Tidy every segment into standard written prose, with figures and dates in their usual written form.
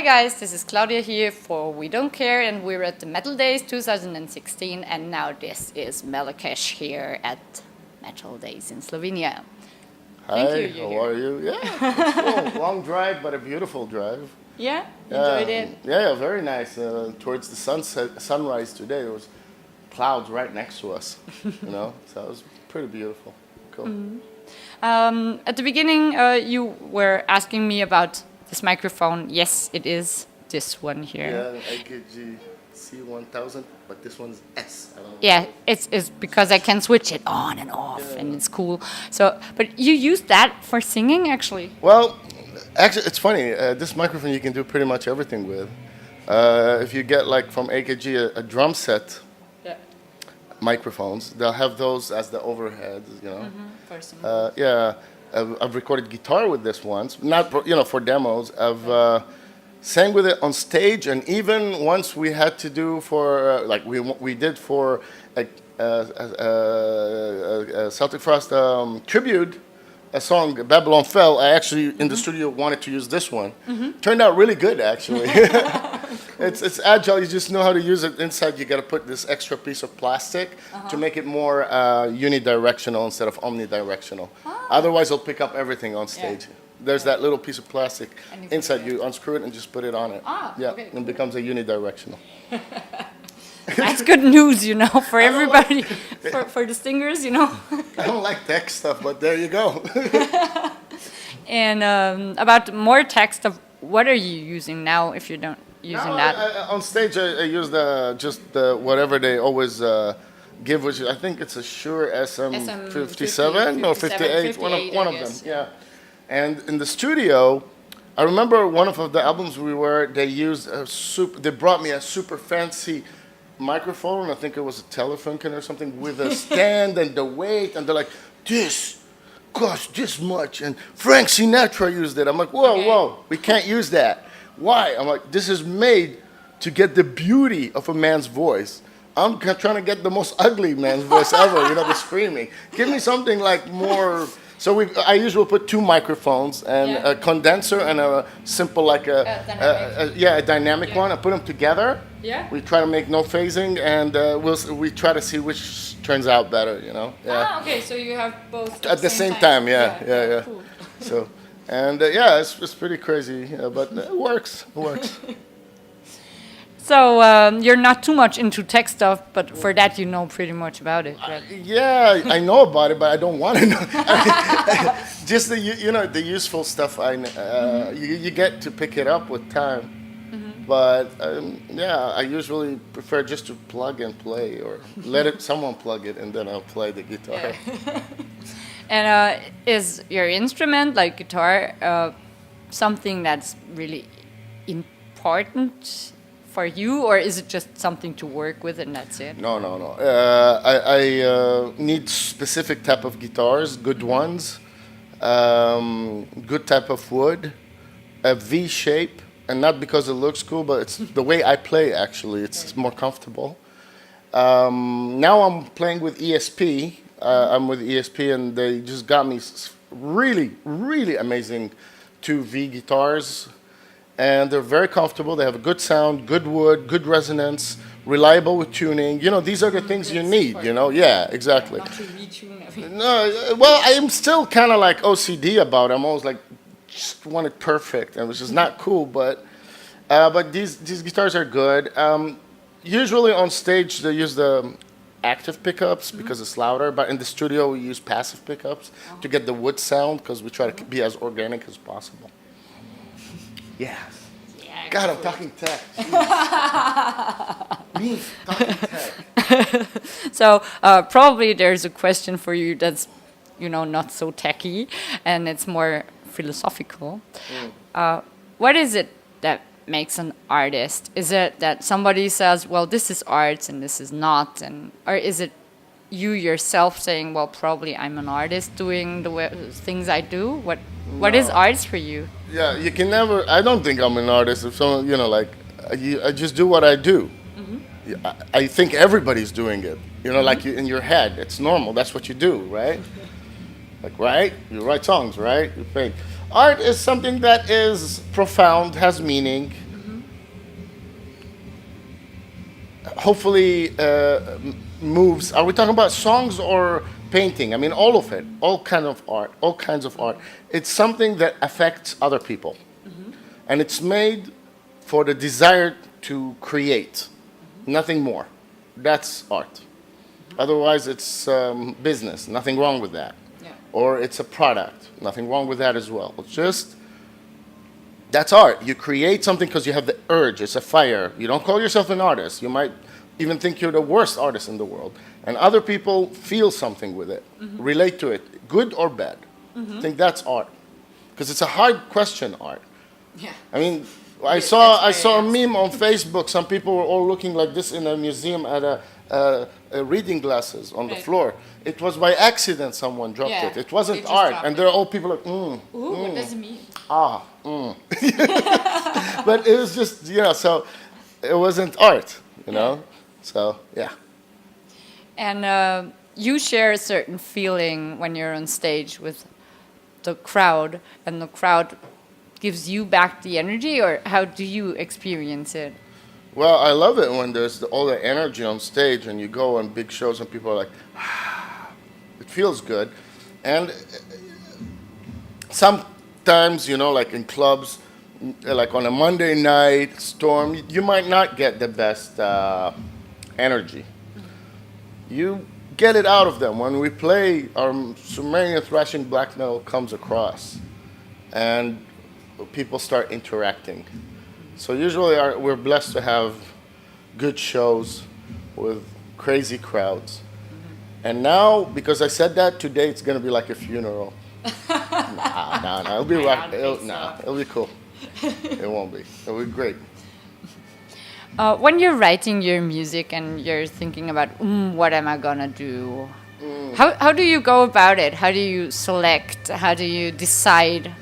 guys, this is Claudia here for We Don't Care, and we're at the Metaldays 2016, and now this is Melechesh here at Metaldays in Slovenia. Hi, how are you? Yeah, it's cool. Long drive, but a beautiful drive. Yeah, enjoyed it. Yeah, very nice. Towards the sunrise today, there was clouds right next to us. So it was pretty beautiful. Cool. Mm-hmm. At the beginning, you were asking me about this microphone. Yes, it is this one here. Yeah, AKG C1000, but this one's S. I don't know. Yeah, it's because I can switch it on and off, and it's cool. So, but you use that for singing, actually? Well, actually, it's funny. This microphone you can do pretty much everything with. If you get like from AKG a drum set microphones, they'll have those as the overheads. For singing. Yeah, I've recorded guitar with this once, not for demos. I've sang with it on stage, and even once we had to do for we did for a Celtic Frost tribute, a song Babylon Fell. I actually in the studio wanted to use this one. Turned out really good, actually. It's agile. You just know how to use it. Inside, you got to put this extra piece of plastic to make it more unidirectional instead of omnidirectional. Otherwise, it'll pick up everything on stage. Yeah. There's that little piece of plastic inside. You unscrew it and just put it on it. Okay. And it becomes a unidirectional. That's good news, for everybody, for the singers, I don't like tech stuff, but there you go. And about more tech stuff, what are you using now if you don't using that? On stage, I use the whatever they always give, which I think it's a Shure SM57 or 58, one of them. Yeah. And in the studio, I remember one of the albums they used they brought me a super fancy microphone. I think it was a Telefunken or something with a stand and the weight, and they're like, this costs this much, and Frank Sinatra used it. I'm like, whoa, we can't use that. Why? I'm like, this is made to get the beauty of a man's voice. I'm trying to get the most ugly man's voice ever, the screaming. Give me something like more. So I usually put two microphones and a condenser and a simple a dynamic one. I put them together. Yeah. We try to make no phasing, and we try to see which turns out better. Yeah. Okay. So you have both at the same time. Yeah. Cool. So, and it's pretty crazy, but it works. It works. So you're not too much into tech stuff, but for that you know pretty much about it, right? Yeah, I know about it, but I don't want to know. Just the useful stuff. You get to pick it up with time. But I usually prefer just to plug and play, or let someone plug it and then I'll play the guitar. Yeah. And is your instrument, like guitar, something that's really important for you, or is it just something to work with and that's it? No. I need specific type of guitars, good ones, good type of wood, a V shape, and not because it looks cool, but it's the way I play, actually. It's more comfortable. Now I'm playing with ESP. I'm with ESP, and they just got me really, really amazing 2 V guitars. And they're very comfortable. They have a good sound, good wood, good resonance, reliable with tuning. These are the things you need, Yeah, exactly. Not to retune everything. No, well, I'm still kind of like OCD about it. I'm always like, just want it perfect, and which is not cool, but these guitars are good. Usually on stage, they use the active pickups because it's louder, but in the studio, we use passive pickups to get the wood sound, because we try to be as organic as possible. Yeah. God, I'm talking tech. Me talking tech. So probably there's a question for you that's, not so techy, and it's more philosophical. What is it that makes an artist? Is it that somebody says, well, this is art and this is not, or is it you yourself saying, well, probably I'm an artist doing the things I do? What is art for you? Yeah, you can never. I don't think I'm an artist. If someone, I just do what I do. I think everybody's doing it. Like in your head, it's normal. That's what you do, right? Right? You write songs, right? You think art is something that is profound, has meaning, hopefully moves. Are we talking about songs or painting? I mean, all of it, all kind of art, all kinds of art. It's something that affects other people, and it's made for the desire to create, nothing more. That's art. Otherwise, it's business. Nothing wrong with that. Yeah. Or it's a product. Nothing wrong with that as well. It's just that's art. You create something because you have the urge. It's a fire. You don't call yourself an artist. You might even think you're the worst artist in the world. And other people feel something with it, relate to it, good or bad. I think that's art. Because it's a hard question, art. Yeah. I mean, I saw a meme on Facebook. Some people were all looking like this in a museum at a reading glasses on the floor. It was by accident someone dropped it. It wasn't art. And there are all people like, Ooh, what does it mean? But it was just, so it wasn't art, So, yeah. And you share a certain feeling when you're on stage with the crowd, and the crowd gives you back the energy, or how do you experience it? Well, I love it when there's all the energy on stage and you go on big shows and people are like, it feels good. And sometimes, like in clubs, like on a Monday night storm, you might not get the best energy. You get it out of them. When we play, our Sumerian thrashing black metal comes across and people start interacting. So usually we're blessed to have good shows with crazy crowds. And now, because I said that, today it's going to be like a funeral. No, it'll be right. It'll be cool. It won't be. It'll be great. When you're writing your music and you're thinking about, what am I going to do? How do you go about it? How do you select? How do you decide?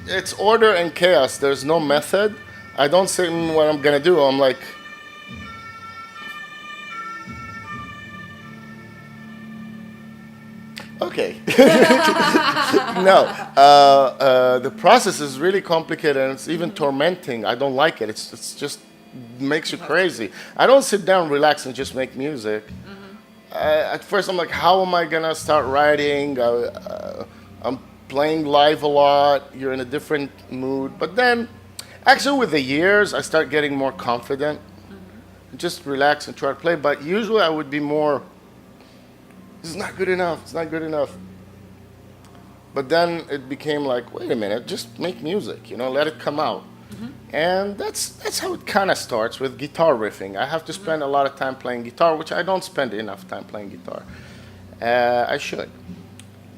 It's order and chaos. There's no method. I don't say what I'm going to do. I'm like, okay. No. The process is really complicated and it's even tormenting. I don't like it. It's just makes you crazy. I don't sit down, relax, and just make music. At first, I'm like, how am I going to start writing? I'm playing live a lot. You're in a different mood. But then, actually, with the years, I start getting more confident. Just relax and try to play. But usually, I would be more, it's not good enough. It's not good enough. But then it became like, wait a minute, just make music. Let it come out. And that's how it kind of starts with guitar riffing. I have to spend a lot of time playing guitar, which I don't spend enough time playing guitar. I should.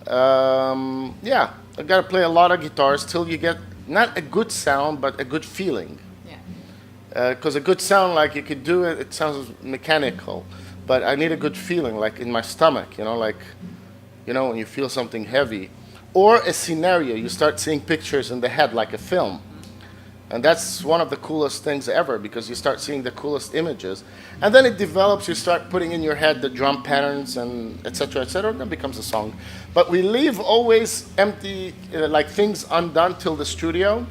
Yeah, I got to play a lot of guitars till you get not a good sound, but a good feeling. Yeah. Because a good sound, like you could do it, it sounds mechanical. But I need a good feeling, like in my stomach, when you feel something heavy. Or a scenario, you start seeing pictures in the head like a film. And that's one of the coolest things ever because you start seeing the coolest images. And then it develops, you start putting in your head the drum patterns and et cetera, then becomes a song. But we leave always empty, like things undone till the studio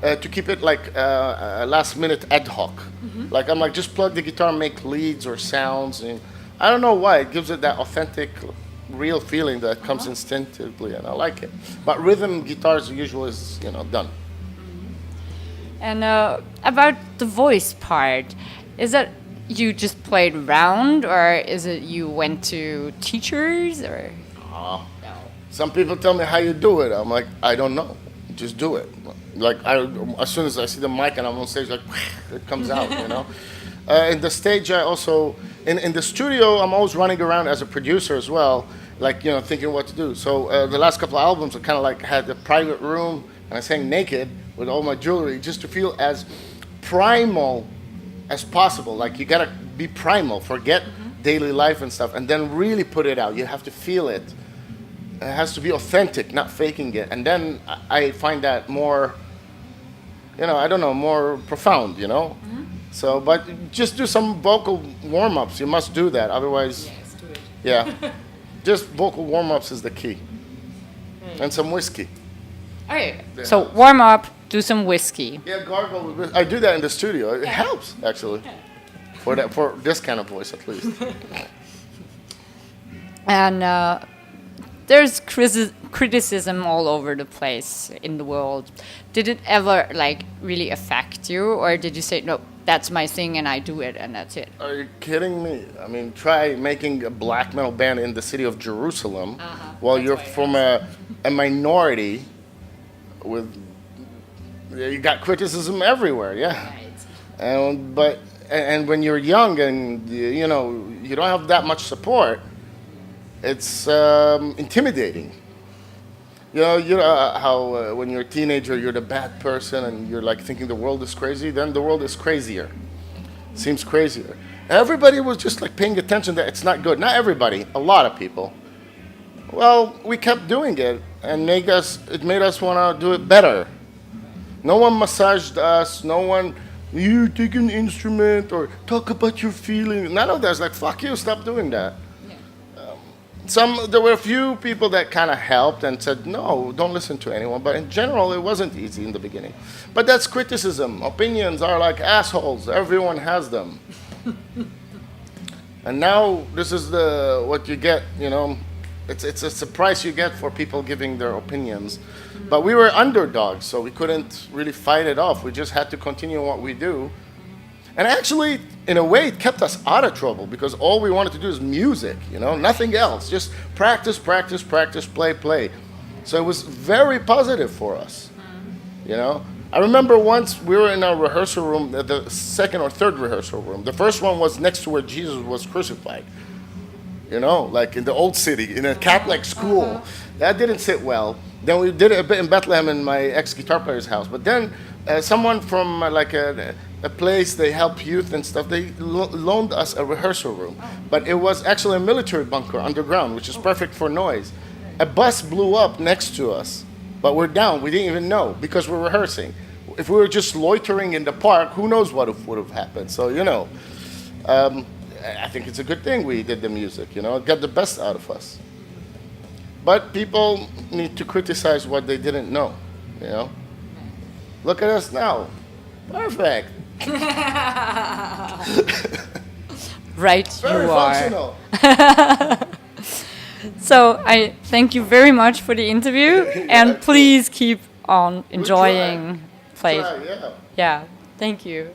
to keep it like last minute ad hoc. Like I'm like, just plug the guitar, make leads or sounds. And I don't know why, it gives it that authentic, real feeling that comes instinctively and I like it. But rhythm guitars usually is, done. And about the voice part, is that you just played around, or is it you went to teachers, or? No. Some people tell me how you do it. I'm like, I don't know. Just do it. Like as soon as I see the mic and I'm on stage, like it comes out. In the stage, I also in the studio, I'm always running around as a producer as well, like thinking what to do. So the last couple of albums, I kind of like had a private room and I sang naked with all my jewelry, just to feel as primal as possible. Like you gotta be primal, forget daily life and stuff, and then really put it out. You have to feel it. It has to be authentic, not faking it. And then I find that more, more profound, So, but just do some vocal warm-ups. You must do that, otherwise, yes, do it. Yeah. Just vocal warm-ups is the key. And some whiskey. Okay, so warm up, do some whiskey. Yeah, gargle with whiskey. I do that in the studio. It helps, actually. for this kind of voice at least. And there's criticism all over the place in the world. Did it ever like really affect you, or did you say, no, that's my thing and I do it and that's it? Are you kidding me? I mean, try making a black metal band in the city of Jerusalem while you're from a minority with, you got criticism everywhere, yeah. Right. And when you're young and you know you don't have that much support, it's intimidating. You know how when you're a teenager you're the bad person and you're like thinking the world is crazy. Then the world is crazier. Seems crazier. Everybody was just like paying attention that it's not good. Not everybody, a lot of people. Well, we kept doing it and it made us want to do it better. No one massaged us. No one, you take an instrument or talk about your feelings. None of that's like, fuck you, stop doing that. There were a few people that kind of helped and said, no, don't listen to anyone. But in general, it wasn't easy in the beginning. But that's criticism. Opinions are like assholes. Everyone has them. And now this is what you get, you know. It's a price you get for people giving their opinions. But we were underdogs, so we couldn't really fight it off. We just had to continue what we do. And actually, in a way, it kept us out of trouble because all we wanted to do is music, you know, nothing else. Just practice, practice, practice, play, play. So it was very positive for us, you know. I remember once we were in our rehearsal room, the second or third rehearsal room. The first one was next to where Jesus was crucified, you know, like in the old city, in a Catholic school. That didn't sit well. Then we did it a bit in Bethlehem in my ex-guitar player's house. But then someone from like a place, they help youth and stuff, they loaned us a rehearsal room. But it was actually a military bunker underground, which is perfect for noise. A bus blew up next to us, but we're down. We didn't even know because we're rehearsing. If we were just loitering in the park, who knows what would have happened. So, you know, I think it's a good thing we did the music, you know. It got the best out of us. But people need to criticize what they didn't know, you know. Look at us now. Perfect. Right, Very you are. functional. So I thank you very much for the interview, and please keep on enjoying play. Try, yeah. Yeah, thank you.